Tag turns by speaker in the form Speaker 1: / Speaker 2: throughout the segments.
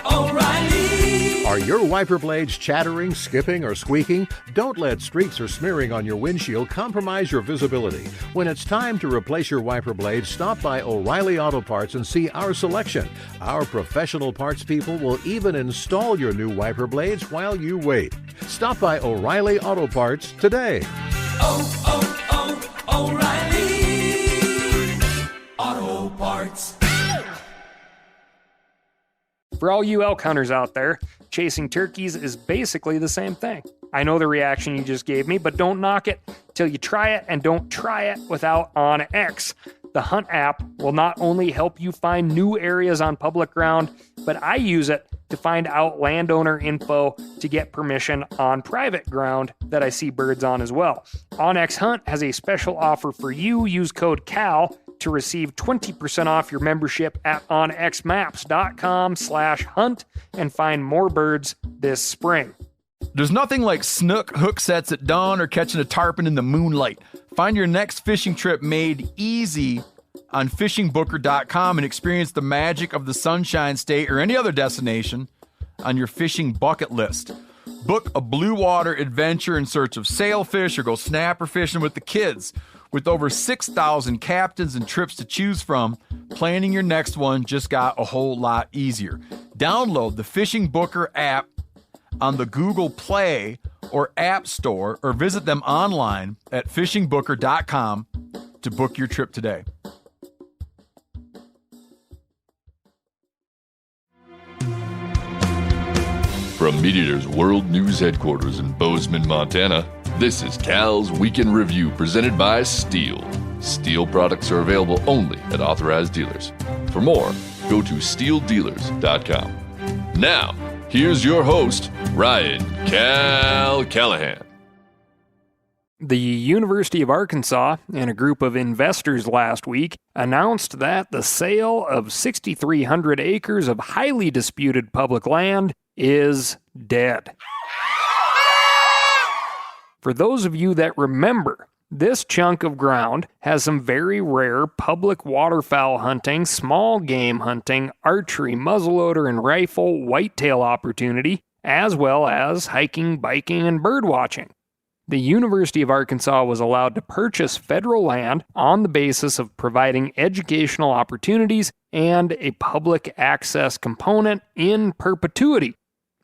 Speaker 1: O'Reilly. Are your wiper blades chattering, skipping, or squeaking? Don't let streaks or smearing on your windshield compromise your visibility. When it's time to replace your wiper blades, stop by O'Reilly Auto Parts and see our selection. Our professional parts people will even install your new wiper blades while you wait. Stop by O'Reilly Auto Parts today. O'Reilly Auto Parts.
Speaker 2: For all you elk hunters out there, chasing turkeys is basically the same thing. I know the reaction you just gave me, but don't knock it till you try it, and don't try it without OnX. The Hunt app will not only help you find new areas on public ground, but I use it to find out landowner info to get permission on private ground that I see birds on as well. OnX Hunt has a special offer for you. Use code CAL to receive 20% off your membership at onxmaps.com/hunt and find more birds this spring.
Speaker 3: There's nothing like snook hook sets at dawn or catching a tarpon in the moonlight. Find your next fishing trip made easy on fishingbooker.com and experience the magic of the Sunshine State or any other destination on your fishing bucket list. Book a blue water adventure in search of sailfish or go snapper fishing with the kids. With over 6,000 captains and trips to choose from, planning your next one just got a whole lot easier. Download the Fishing Booker app on the Google Play or App Store, or visit them online at fishingbooker.com to book your trip today.
Speaker 4: From MeatEater's World News Headquarters in Bozeman, Montana, this is Cal's Weekend Review presented by Steel. Steel products are available only at authorized dealers. For more, go to steeldealers.com. Now, here's your host, Ryan Cal Callahan.
Speaker 2: The University of Arkansas and a group of investors last week announced that the sale of 6,300 acres of highly disputed public land is dead. For those of you that remember, this chunk of ground has some very rare public waterfowl hunting, small game hunting, archery, muzzleloader and rifle, whitetail opportunity, as well as hiking, biking, and bird watching. The University of Arkansas was allowed to purchase federal land on the basis of providing educational opportunities and a public access component in perpetuity.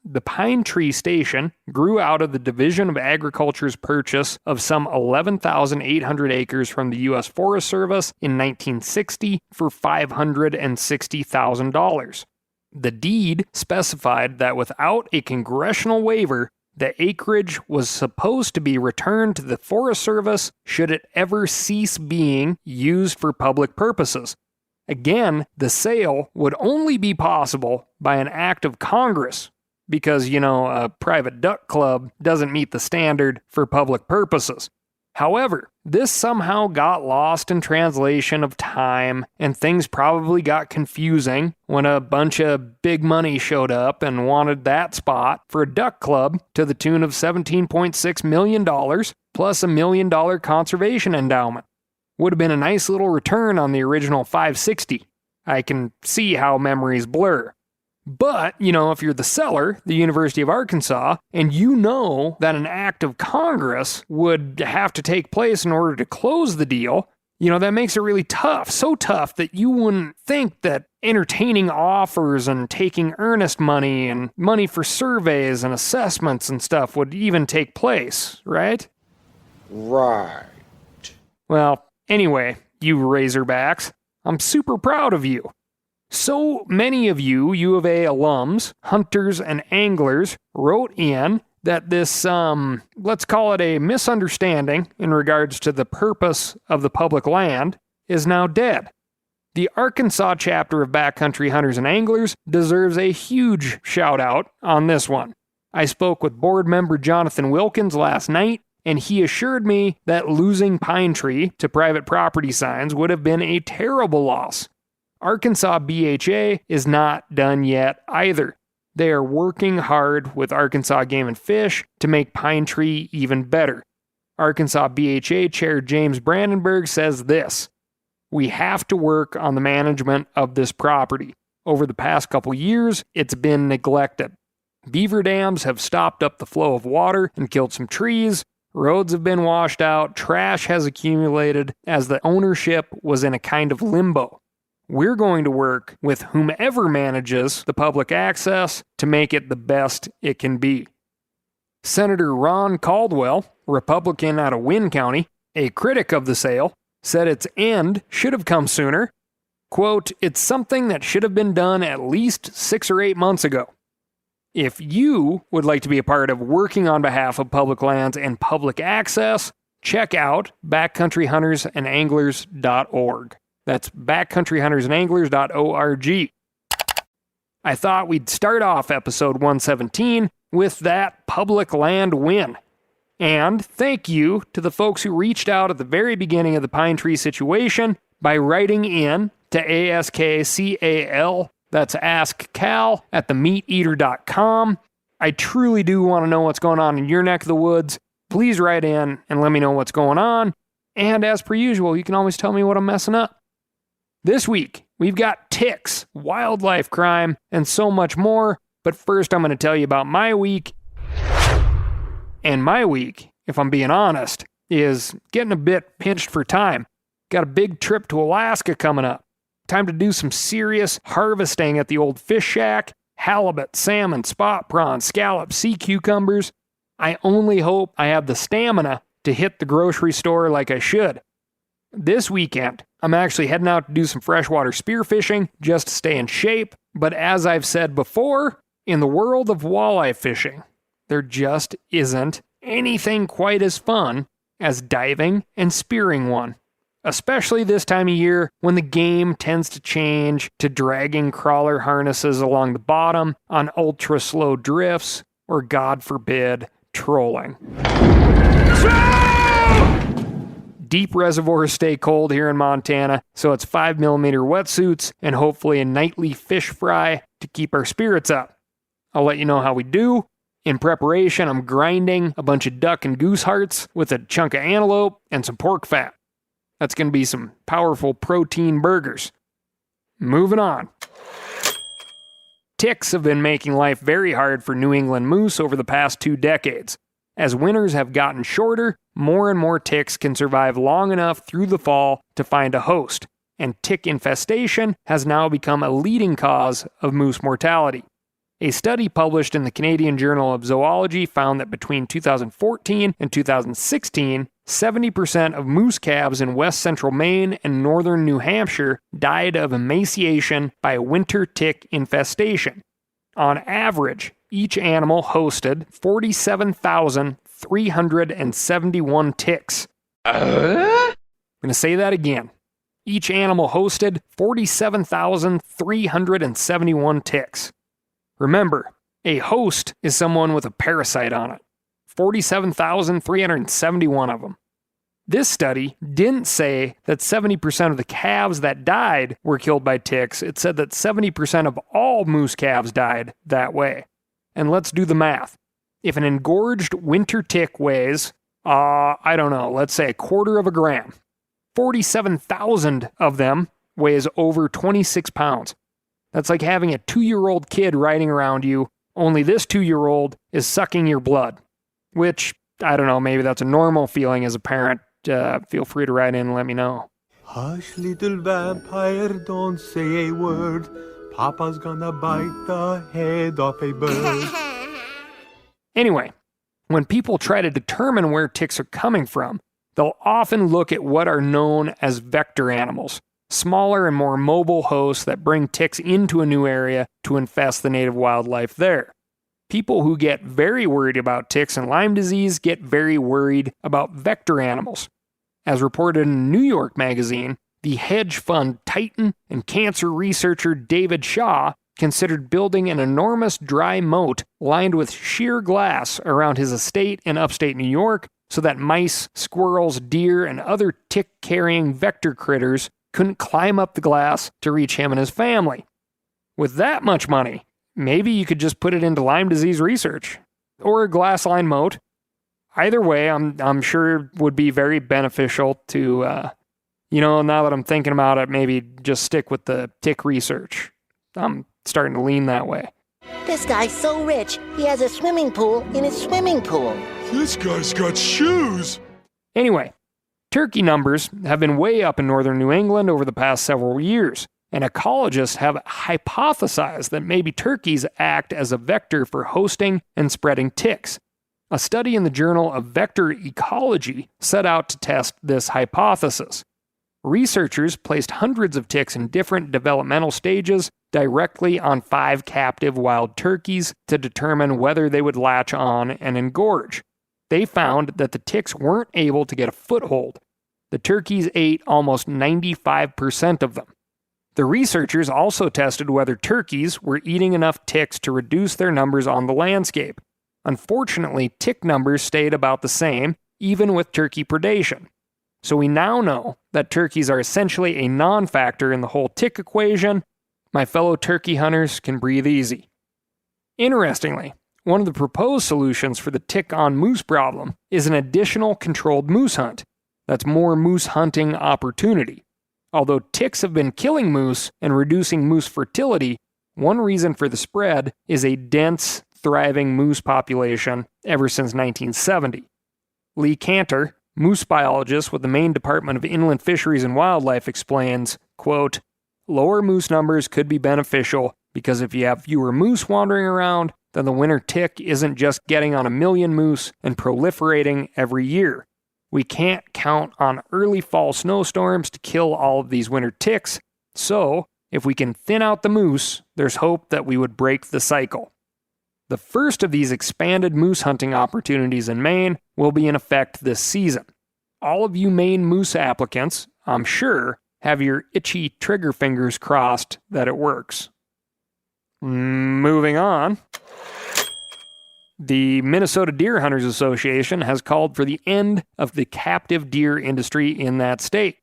Speaker 2: The Pine Tree Station grew out of the Division of Agriculture's purchase of some 11,800 acres from the U.S. Forest Service in 1960 for $560,000. The deed specified that without a congressional waiver, the acreage was supposed to be returned to the Forest Service should it ever cease being used for public purposes. Again, the sale would only be possible by an act of Congress, because, a private duck club doesn't meet the standard for public purposes. However, this somehow got lost in translation of time, and things probably got confusing when a bunch of big money showed up and wanted that spot for a duck club to the tune of $17.6 million, plus $1 million conservation endowment. Would have been a nice little return on the original $560. I can see how memories blur. But, if you're the seller, the University of Arkansas, and you know that an act of Congress would have to take place in order to close the deal, that makes it really tough. So tough that you wouldn't think that entertaining offers and taking earnest money and money for surveys and assessments and stuff would even take place, right?
Speaker 5: Right.
Speaker 2: Well, anyway, you Razorbacks, I'm super proud of you. So many of you U of A alums, hunters, and anglers wrote in that this, let's call it a misunderstanding in regards to the purpose of the public land, is now dead. The Arkansas chapter of Backcountry Hunters and Anglers deserves a huge shout out on this one. I spoke with board member Jonathan Wilkins last night, and he assured me that losing Pine Tree to private property signs would have been a terrible loss. Arkansas BHA is not done yet either. They are working hard with Arkansas Game and Fish to make Pine Tree even better. Arkansas BHA Chair James Brandenburg says this: "We have to work on the management of this property. over the past couple years, it's been neglected. Beaver dams have stopped up the flow of water and killed some trees. Roads have been washed out. Trash has accumulated as the ownership was in a kind of limbo. We're going to work with whomever manages the public access to make it the best it can be. Senator Ron Caldwell, Republican out of Wynn County, a critic of the sale, said its end should have come sooner. Quote, "It's something that should have been done at least 6 or 8 months ago." If you would like to be a part of working on behalf of public lands and public access, check out backcountryhuntersandanglers.org. That's backcountryhuntersandanglers.org. I thought we'd start off episode 117 with that public land win. And thank you to the folks who reached out at the very beginning of the pine tree situation by writing in to ASKCAL, that's AskCal, at themeateater.com. I truly do want to know what's going on in your neck of the woods. Please write in and let me know what's going on. And as per usual, you can always tell me what I'm messing up. This week, we've got ticks, wildlife crime, and so much more. But first, I'm going to tell you about my week. And my week, if I'm being honest, is getting a bit pinched for time. Got a big trip to Alaska coming up. Time to do some serious harvesting at the old fish shack. Halibut, salmon, spot prawns, scallops, sea cucumbers. I only hope I have the stamina to hit the grocery store like I should. This weekend, I'm actually heading out to do some freshwater spearfishing just to stay in shape. But as I've said before, in the world of walleye fishing, there just isn't anything quite as fun as diving and spearing one. Especially this time of year when the game tends to change to dragging crawler harnesses along the bottom on ultra slow drifts or, God forbid, trolling. Deep reservoirs stay cold here in Montana, so it's 5mm wetsuits and hopefully a nightly fish fry to keep our spirits up. I'll let you know how we do. In preparation, I'm grinding a bunch of duck and goose hearts with a chunk of antelope and some pork fat. That's going to be some powerful protein burgers. Moving on. Ticks have been making life very hard for New England moose over the past 2 decades. As winters have gotten shorter, more and more ticks can survive long enough through the fall to find a host, and tick infestation has now become a leading cause of moose mortality. A study published in the Canadian Journal of Zoology found that between 2014 and 2016, 70% of moose calves in west central Maine and northern New Hampshire died of emaciation by winter tick infestation. On average, each animal hosted 47,371 ticks. I'm going to say that again. Each animal hosted 47,371 ticks. Remember, a host is someone with a parasite on it. 47,371 of them. This study didn't say that 70% of the calves that died were killed by ticks. It said that 70% of all moose calves died that way. And let's do the math. If an engorged winter tick weighs, let's say 1/4 gram, 47,000 of them weighs over 26 pounds. That's like having a 2-year-old kid riding around you, only this 2-year-old is sucking your blood. Which, I don't know, maybe that's a normal feeling as a parent. Feel free to write in and let me know.
Speaker 6: Hush, little vampire, don't say a word. Papa's gonna bite the head off a bird.
Speaker 2: Anyway, when people try to determine where ticks are coming from, they'll often look at what are known as vector animals. Smaller and more mobile hosts that bring ticks into a new area to infest the native wildlife there. People who get very worried about ticks and Lyme disease get very worried about vector animals. As reported in a New York magazine, the hedge fund titan and cancer researcher David Shaw considered building an enormous dry moat lined with sheer glass around his estate in upstate New York so that mice, squirrels, deer, and other tick-carrying vector critters couldn't climb up the glass to reach him and his family. With that much money, maybe you could just put it into Lyme disease research. Or a glass-lined moat. Either way, I'm sure would be very beneficial to, now that I'm thinking about it, maybe just stick with the tick research. I'm starting to lean that way.
Speaker 7: This guy's so rich, he has a swimming pool in his swimming pool.
Speaker 8: This guy's got shoes.
Speaker 2: Anyway, turkey numbers have been way up in northern New England over the past several years, and ecologists have hypothesized that maybe turkeys act as a vector for hosting and spreading ticks. A study in the Journal of Vector Ecology set out to test this hypothesis. Researchers placed hundreds of ticks in different developmental stages directly on 5 captive wild turkeys to determine whether they would latch on and engorge. They found that the ticks weren't able to get a foothold. The turkeys ate almost 95% of them. The researchers also tested whether turkeys were eating enough ticks to reduce their numbers on the landscape. Unfortunately, tick numbers stayed about the same, even with turkey predation. So we now know that turkeys are essentially a non-factor in the whole tick equation. My fellow turkey hunters can breathe easy. Interestingly, one of the proposed solutions for the tick-on-moose problem is an additional controlled moose hunt. That's more moose hunting opportunity. Although ticks have been killing moose and reducing moose fertility, one reason for the spread is a dense, thriving moose population ever since 1970. Lee Cantor, moose biologist with the Maine Department of Inland Fisheries and Wildlife, explains, quote, "Lower moose numbers could be beneficial because if you have fewer moose wandering around, then the winter tick isn't just getting on a million moose and proliferating every year. We can't count on early fall snowstorms to kill all of these winter ticks, so if we can thin out the moose, there's hope that we would break the cycle." The first of these expanded moose hunting opportunities in Maine will be in effect this season. All of you Maine moose applicants, I'm sure, have your itchy trigger fingers crossed that it works. Moving on. The Minnesota Deer Hunters Association has called for the end of the captive deer industry in that state.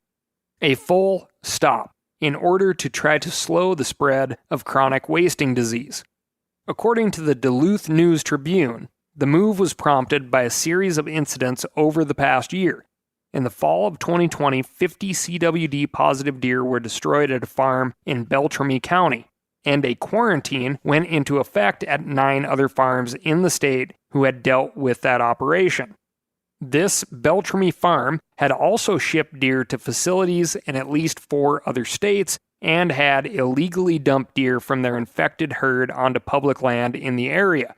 Speaker 2: A full stop in order to try to slow the spread of chronic wasting disease. According to the Duluth News-Tribune, the move was prompted by a series of incidents over the past year. In the fall of 2020, 50 CWD-positive deer were destroyed at a farm in Beltrami County, and a quarantine went into effect at 9 other farms in the state who had dealt with that operation. This Beltrami farm had also shipped deer to facilities in at least 4 other states and had illegally dumped deer from their infected herd onto public land in the area.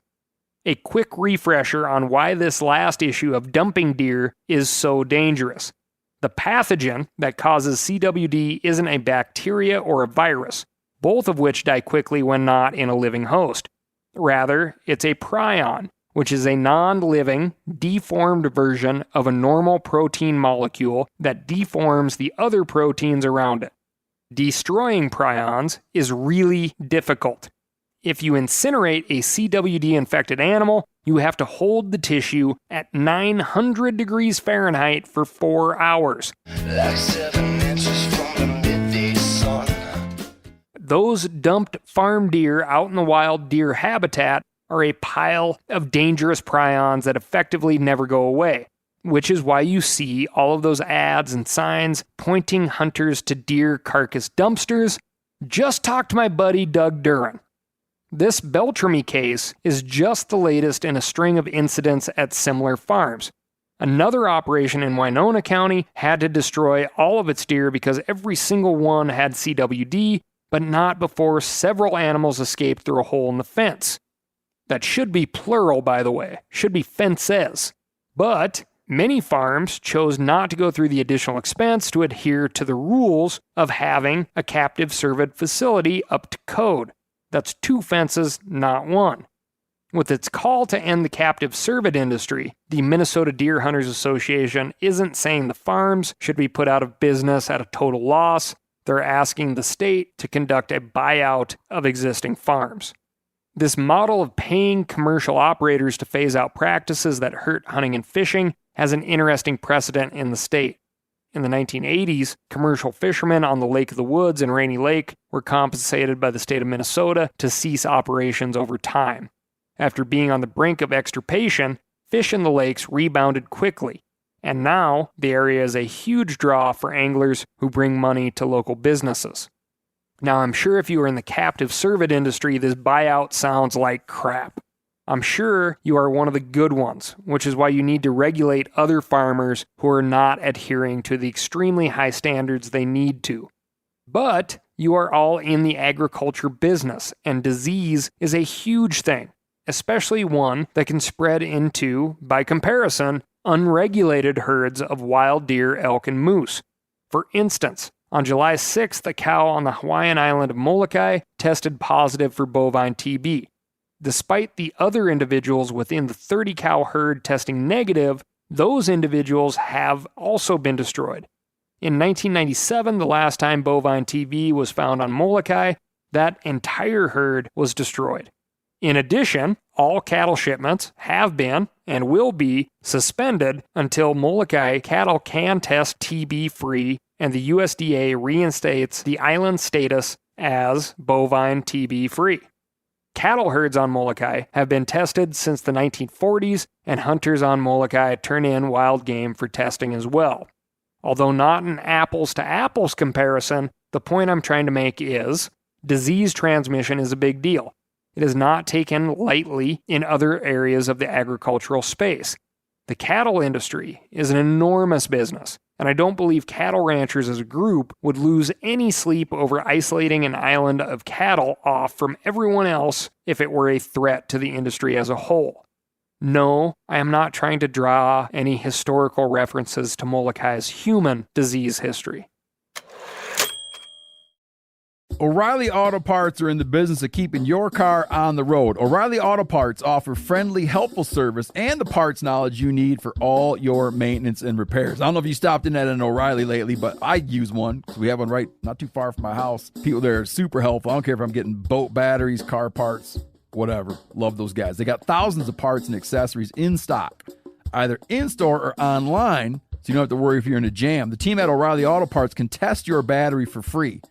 Speaker 2: A quick refresher on why this last issue of dumping deer is so dangerous. The pathogen that causes CWD isn't a bacteria or a virus, both of which die quickly when not in a living host. Rather, it's a prion, which is a non-living, deformed version of a normal protein molecule that deforms the other proteins around it. Destroying prions is really difficult. If you incinerate a CWD-infected animal, you have to hold the tissue at 900 degrees Fahrenheit for 4 hours.
Speaker 9: Like 7 inches from the midday sun.
Speaker 2: Those dumped farm deer out in the wild deer habitat are a pile of dangerous prions that effectively never go away, which is why you see all of those ads and signs pointing hunters to deer carcass dumpsters. Just talk to my buddy Doug Duran. This Beltrami case is just the latest in a string of incidents at similar farms. Another operation in Winona County had to destroy all of its deer because every single one had CWD, but not before several animals escaped through a hole in the fence. That should be plural, by the way, should be fences. But many farms chose not to go through the additional expense to adhere to the rules of having a captive cervid facility up to code. That's 2 fences, not 1. With its call to end the captive cervid industry, the Minnesota Deer Hunters Association isn't saying the farms should be put out of business at a total loss. They're asking the state to conduct a buyout of existing farms. This model of paying commercial operators to phase out practices that hurt hunting and fishing has an interesting precedent in the state. In the 1980s, commercial fishermen on the Lake of the Woods and Rainy Lake were compensated by the state of Minnesota to cease operations over time. After being on the brink of extirpation, fish in the lakes rebounded quickly, and now the area is a huge draw for anglers who bring money to local businesses. Now, I'm sure if you are in the captive cervid industry, this buyout sounds like crap. I'm sure you are one of the good ones, which is why you need to regulate other farmers who are not adhering to the extremely high standards they need to. But you are all in the agriculture business, and disease is a huge thing, especially one that can spread into, by comparison, unregulated herds of wild deer, elk, and moose. For instance, on July 6th, a cow on the Hawaiian island of Molokai tested positive for bovine TB. Despite the other individuals within the 30-cow herd testing negative, those individuals have also been destroyed. In 1997, the last time bovine TB was found on Molokai, that entire herd was destroyed. In addition, all cattle shipments have been and will be suspended until Molokai cattle can test TB-free and the USDA reinstates the island status as bovine TB-free. Cattle herds on Molokai have been tested since the 1940s, and hunters on Molokai turn in wild game for testing as well. Although not an apples-to-apples comparison, the point I'm trying to make is disease transmission is a big deal. It is not taken lightly in other areas of the agricultural space. The cattle industry is an enormous business, and I don't believe cattle ranchers as a group would lose any sleep over isolating an island of cattle off from everyone else if it were a threat to the industry as a whole. No, I am not trying to draw any historical references to Molokai's human disease history.
Speaker 3: O'Reilly Auto Parts are in the business of keeping your car on the road. O'Reilly Auto Parts offer friendly, helpful service and the parts knowledge you need for all your maintenance and repairs. I don't know if you stopped in at an O'Reilly lately, but I use one because we have one right not too far from my house. People there are super helpful. I don't care if I'm getting boat batteries, car parts, whatever. Love those guys. They got thousands of parts and accessories in stock, either in-store or online, so you don't have to worry if you're in a jam. The team at O'Reilly Auto Parts can test your battery for free,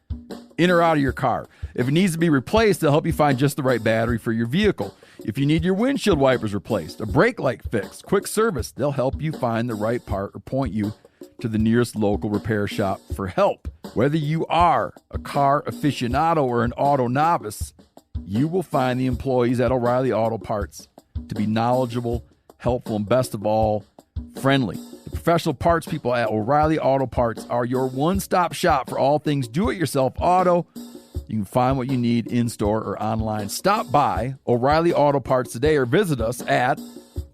Speaker 3: in or out of your car. If it needs to be replaced, they'll help you find just the right battery for your vehicle. If you need your windshield wipers replaced, a brake light fixed, quick service, they'll help you find the right part or point you to the nearest local repair shop for help. Whether you are a car aficionado or an auto novice, you will find the employees at O'Reilly Auto Parts to be knowledgeable, helpful, and best of all, friendly. The professional parts people at O'Reilly Auto Parts are your one-stop shop for all things do-it-yourself auto. You can find what you need in-store or online. Stop by O'Reilly Auto Parts today or visit us at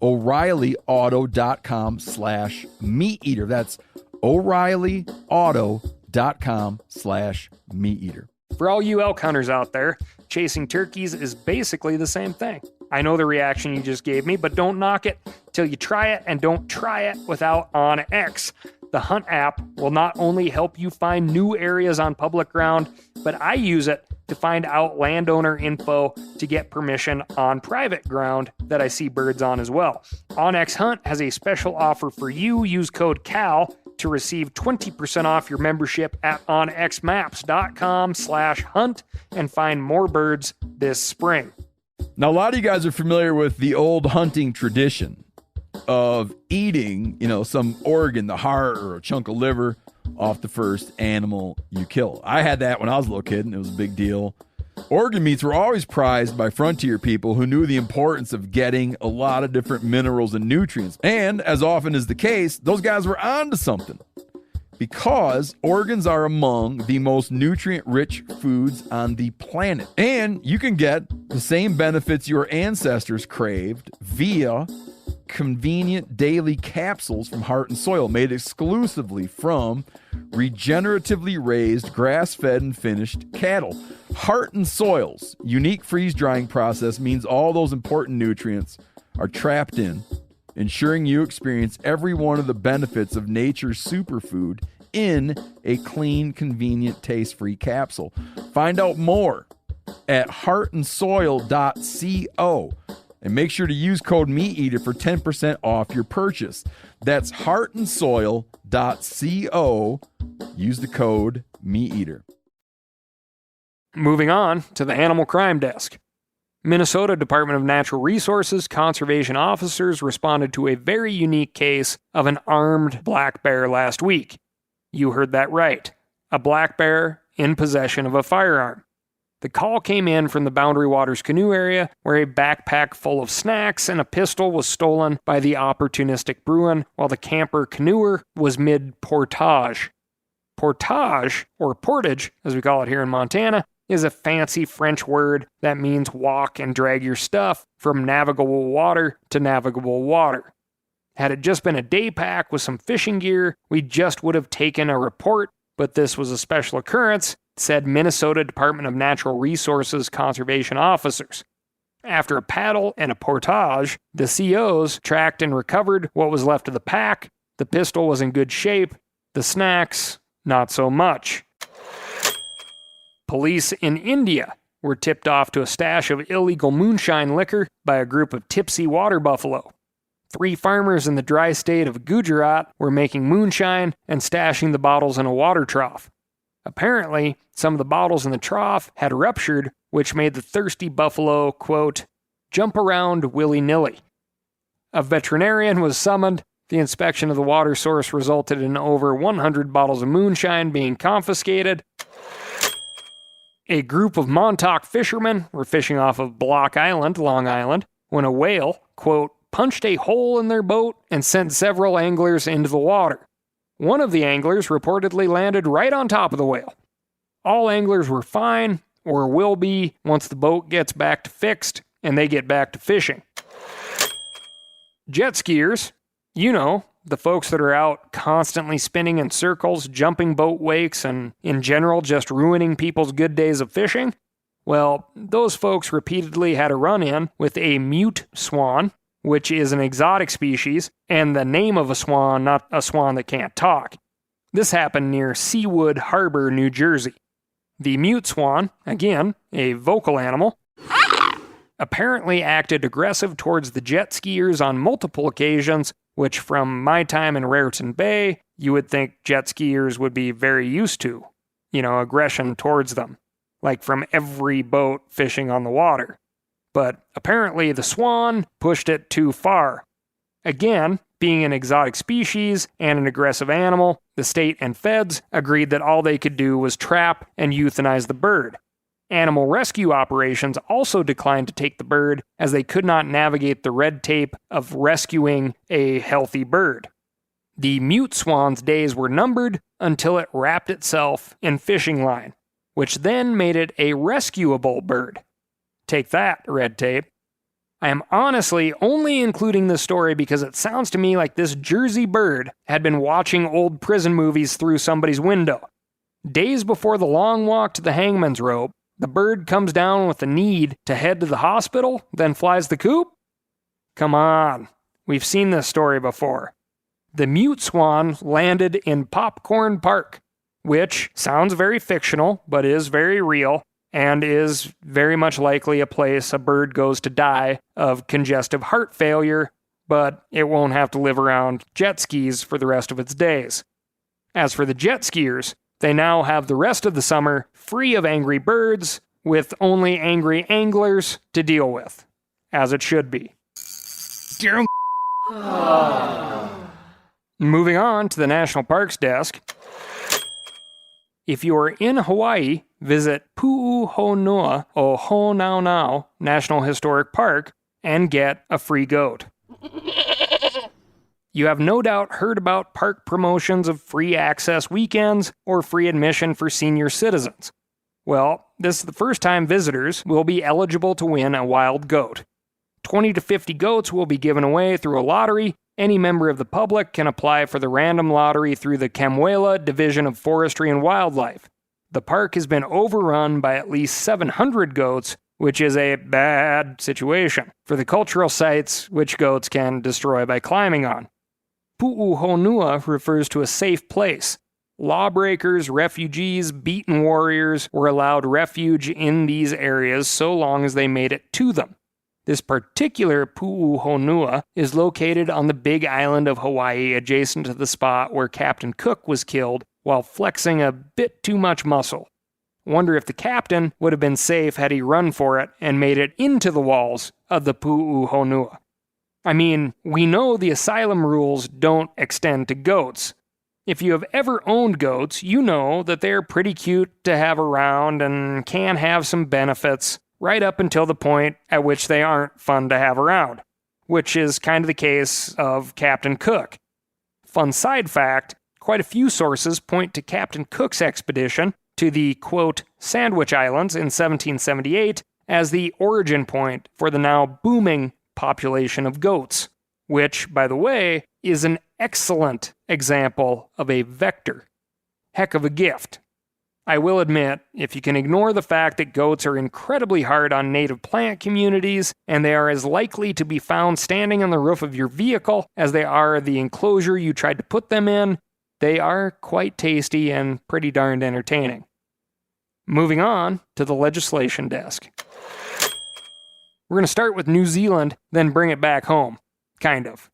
Speaker 3: O'ReillyAuto.com/meateater. That's O'ReillyAuto.com/meateater.
Speaker 2: For all you elk hunters out there, chasing turkeys is basically the same thing. I know the reaction you just gave me, but don't knock it till you try it, and don't try it without OnX. The Hunt app will not only help you find new areas on public ground, but I use it to find out landowner info to get permission on private ground that I see birds on as well. OnX Hunt has a special offer for you. Use code CAL to receive 20% off your membership at onxmaps.com/hunt and find more birds this spring.
Speaker 3: Now, a lot of you guys are familiar with the old hunting tradition of eating, some organ, the heart or a chunk of liver off the first animal you kill. I had that when I was a little kid, and it was a big deal. Organ meats were always prized by frontier people who knew the importance of getting a lot of different minerals and nutrients. And as often is the case, those guys were onto something, because organs are among the most nutrient-rich foods on the planet. And you can get the same benefits your ancestors craved via convenient daily capsules from Heart and Soil, made exclusively from regeneratively raised, grass-fed, and finished cattle. Heart and Soil's unique freeze-drying process means all those important nutrients are trapped in, ensuring you experience every one of the benefits of nature's superfood in a clean, convenient, taste-free capsule. Find out more at heartandsoil.co and make sure to use code MeatEater for 10% off your purchase. That's heartandsoil.co. Use the code MeatEater.
Speaker 2: Moving on to the Animal Crime Desk. Minnesota Department of Natural Resources conservation officers responded to a very unique case of an armed black bear last week. You heard that right. A black bear in possession of a firearm. The call came in from the Boundary Waters canoe area, where a backpack full of snacks and a pistol was stolen by the opportunistic Bruin while the camper canoer was mid-portage. Portage, or portage, as we call it here in Montana, is a fancy French word that means walk and drag your stuff from navigable water to navigable water. Had it just been a day pack with some fishing gear, we just would have taken a report, but this was a special occurrence, said Minnesota Department of Natural Resources conservation officers. After a paddle and a portage, the COs tracked and recovered what was left of the pack. The pistol was in good shape, the snacks, not so much. Police in India were tipped off to a stash of illegal moonshine liquor by a group of tipsy water buffalo. 3 farmers in the dry state of Gujarat were making moonshine and stashing the bottles in a water trough. Apparently, some of the bottles in the trough had ruptured, which made the thirsty buffalo, quote, jump around willy-nilly. A veterinarian was summoned. The inspection of the water source resulted in over 100 bottles of moonshine being confiscated. A group of Montauk fishermen were fishing off of Block Island, Long Island, when a whale, quote, punched a hole in their boat and sent several anglers into the water. One of the anglers reportedly landed right on top of the whale. All anglers were fine, or will be, once the boat gets back to fixed and they get back to fishing. Jet skiers, you know, the folks that are out constantly spinning in circles, jumping boat wakes, and in general just ruining people's good days of fishing. Well, those folks repeatedly had a run-in with a mute swan, which is an exotic species, and the name of a swan, not a swan that can't talk. This happened near Seawood Harbor, New Jersey. The mute swan, again, a vocal animal, apparently acted aggressive towards the jet skiers on multiple occasions, which from my time in Raritan Bay, you would think jet skiers would be very used to. Aggression towards them, like from every boat fishing on the water. But apparently the swan pushed it too far. Again, being an exotic species and an aggressive animal, the state and feds agreed that all they could do was trap and euthanize the bird. Animal rescue operations also declined to take the bird as they could not navigate the red tape of rescuing a healthy bird. The mute swan's days were numbered until it wrapped itself in fishing line, which then made it a rescuable bird. Take that, red tape. I am honestly only including this story because it sounds to me like this Jersey bird had been watching old prison movies through somebody's window. Days before the long walk to the hangman's rope, the bird comes down with the need to head to the hospital, then flies the coop? Come on, we've seen this story before. The mute swan landed in Popcorn Park, which sounds very fictional, but is very real, and is very much likely a place a bird goes to die of congestive heart failure, but it won't have to live around jet skis for the rest of its days. As for the jet skiers, they now have the rest of the summer free of angry birds, with only angry anglers to deal with, as it should be. Moving on to the National Parks desk. If you are in Hawaii, visit Pu'uhonua o Honaunau National Historic Park and get a free goat. You have no doubt heard about park promotions of free access weekends or free admission for senior citizens. Well, this is the first time visitors will be eligible to win a wild goat. 20 to 50 goats will be given away through a lottery. Any member of the public can apply for the random lottery through the Kemuela Division of Forestry and Wildlife. The park has been overrun by at least 700 goats, which is a bad situation for the cultural sites which goats can destroy by climbing on. Pu'uhonua refers to a safe place. Lawbreakers, refugees, beaten warriors were allowed refuge in these areas so long as they made it to them. This particular Pu'uhonua is located on the Big Island of Hawaii, adjacent to the spot where Captain Cook was killed while flexing a bit too much muscle. Wonder if the captain would have been safe had he run for it and made it into the walls of the Pu'uhonua. I mean, we know the asylum rules don't extend to goats, If you have ever owned goats, you know that they're pretty cute to have around and can have some benefits right up until the point at which they aren't fun to have around, which is kind of the case of Captain Cook. Fun side fact, quite a few sources point to Captain Cook's expedition to the, quote, Sandwich Islands in 1778 as the origin point for the now booming population of goats, which, by the way, is an excellent example of a vector. Heck of a gift. I will admit, if you can ignore the fact that goats are incredibly hard on native plant communities, and they are as likely to be found standing on the roof of your vehicle as they are the enclosure you tried to put them in, they are quite tasty and pretty darned entertaining. Moving on to the legislation desk. We're going to start with New Zealand, then bring it back home. Kind of.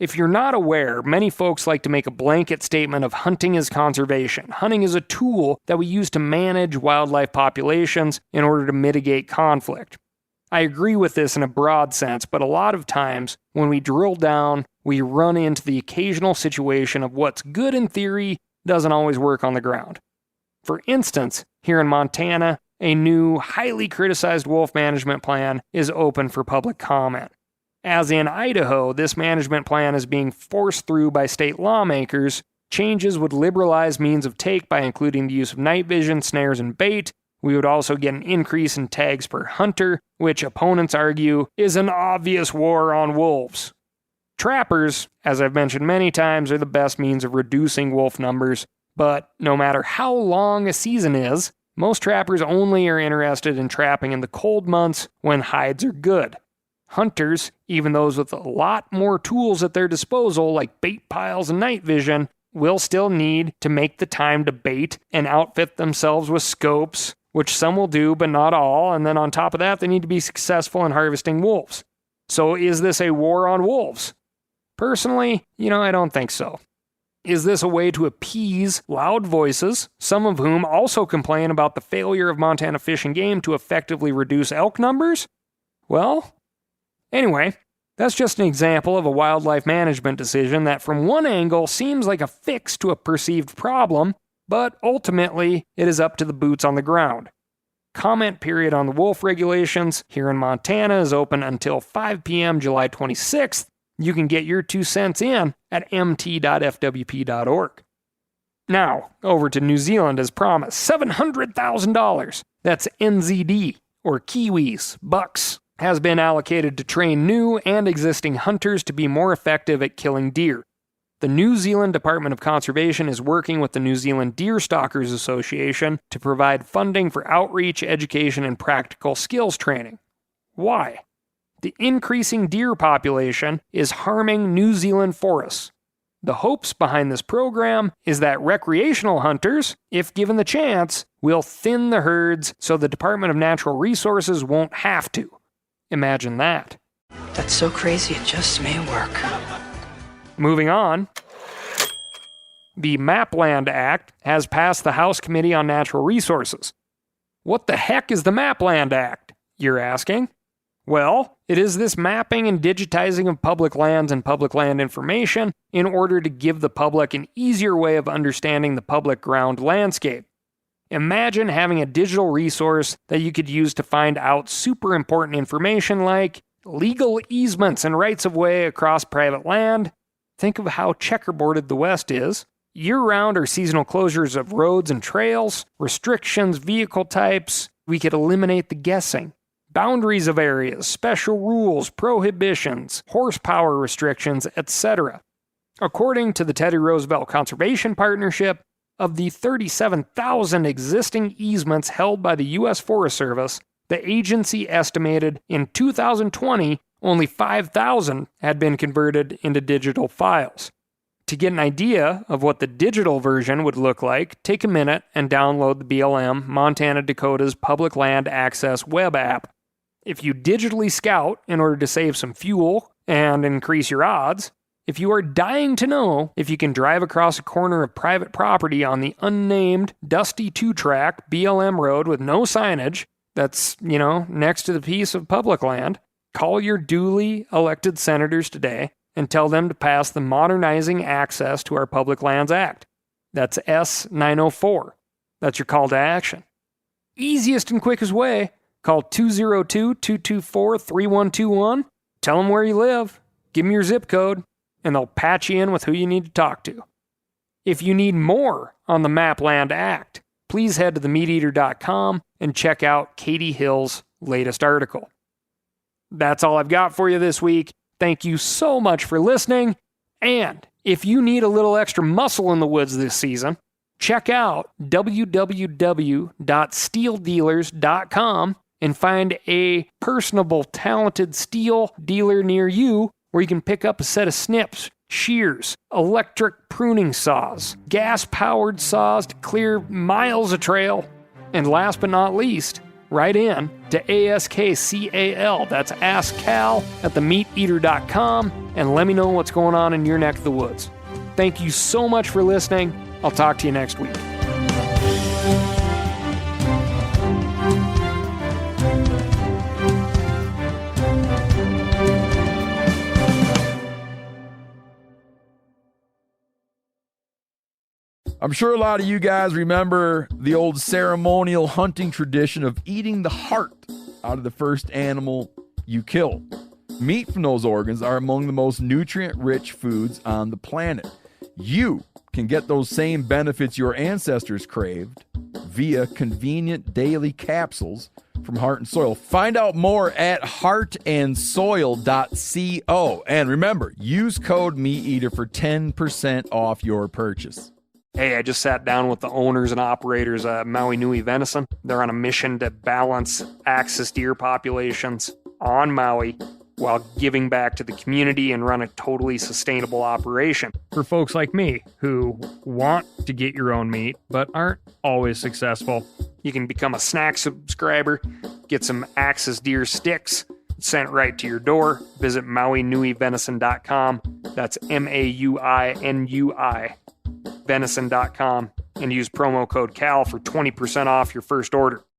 Speaker 2: If you're not aware, many folks like to make a blanket statement of hunting is conservation. Hunting is a tool that we use to manage wildlife populations in order to mitigate conflict. I agree with this in a broad sense, but a lot of times, when we drill down, we run into the occasional situation of what's good in theory doesn't always work on the ground. For instance, here in Montana, a new, highly criticized wolf management plan is open for public comment. As in Idaho, this management plan is being forced through by state lawmakers. Changes would liberalize means of take by including the use of night vision, snares, and bait. We would also get an increase in tags per hunter, which opponents argue is an obvious war on wolves. Trappers, as I've mentioned many times, are the best means of reducing wolf numbers, but no matter how long a season is, most trappers only are interested in trapping in the cold months when hides are good. Hunters, even those with a lot more tools at their disposal, like bait piles and night vision, will still need to make the time to bait and outfit themselves with scopes, which some will do, but not all, and then on top of that, they need to be successful in harvesting wolves. So is this a war on wolves? Personally, I don't think so. Is this a way to appease loud voices, some of whom also complain about the failure of Montana Fish and Game to effectively reduce elk numbers? Well, anyway, that's just an example of a wildlife management decision that from one angle seems like a fix to a perceived problem, but ultimately it is up to the boots on the ground. Comment period on the wolf regulations here in Montana is open until 5 p.m. July 26th. You can get your 2 cents in at mt.fwp.org. Now, over to New Zealand as promised. $700,000. That's NZD, or Kiwis, bucks, has been allocated to train new and existing hunters to be more effective at killing deer. The New Zealand Department of Conservation is working with the New Zealand Deer Stalkers Association to provide funding for outreach, education, and practical skills training. Why? The increasing deer population is harming New Zealand forests. The hopes behind this program is that recreational hunters, if given the chance, will thin the herds so the Department of Natural Resources won't have to. Imagine that.
Speaker 10: That's so crazy it just may work.
Speaker 2: Moving on. The Mapland Act has passed the House Committee on Natural Resources. What the heck is the Mapland Act, you're asking? Well, it is this mapping and digitizing of public lands and public land information in order to give the public an easier way of understanding the public ground landscape. Imagine having a digital resource that you could use to find out super important information like legal easements and rights of way across private land. Think of how checkerboarded the West is. Year-round or seasonal closures of roads and trails, restrictions, vehicle types. We could eliminate the guessing. Boundaries of areas, special rules, prohibitions, horsepower restrictions, etc. According to the Teddy Roosevelt Conservation Partnership, of the 37,000 existing easements held by the U.S. Forest Service, the agency estimated in 2020 only 5,000 had been converted into digital files. To get an idea of what the digital version would look like, take a minute and download the BLM Montana Dakota's Public Land Access web app. If you digitally scout in order to save some fuel and increase your odds, if you are dying to know if you can drive across a corner of private property on the unnamed, dusty 2-track BLM road with no signage that's, next to the piece of public land, call your duly elected senators today and tell them to pass the Modernizing Access to Our Public Lands Act. That's S-904. That's your call to action. Easiest and quickest way, call 202-224-3121. Tell them where you live, give them your zip code, and they'll patch you in with who you need to talk to. If you need more on the Mapland Act, please head to themeateater.com and check out Katie Hill's latest article. That's all I've got for you this week. Thank you so much for listening. And if you need a little extra muscle in the woods this season, check out www.steeldealers.com and find a personable, talented steel dealer near you where you can pick up a set of snips, shears, electric pruning saws, gas-powered saws to clear miles of trail, and last but not least, write in to ASKCAL, that's AskCal, at themeateater.com, and let me know what's going on in your neck of the woods. Thank you so much for listening. I'll talk to you next week.
Speaker 3: I'm sure a lot of you guys remember the old ceremonial hunting tradition of eating the heart out of the first animal you kill. Meat from those organs are among the most nutrient-rich foods on the planet. You can get those same benefits your ancestors craved via convenient daily capsules from Heart and Soil. Find out more at heartandsoil.co. And remember, use code MeatEater for 10% off your purchase.
Speaker 2: Hey, I just sat down with the owners and operators at Maui Nui Venison. They're on a mission to balance axis deer populations on Maui while giving back to the community and run a totally sustainable operation. For folks like me who want to get your own meat but aren't always successful, you can become a snack subscriber, get some axis deer sticks sent right to your door. Visit MauiNuiVenison.com. That's MAUINUI. venison.com and use promo code CAL for 20% off your first order.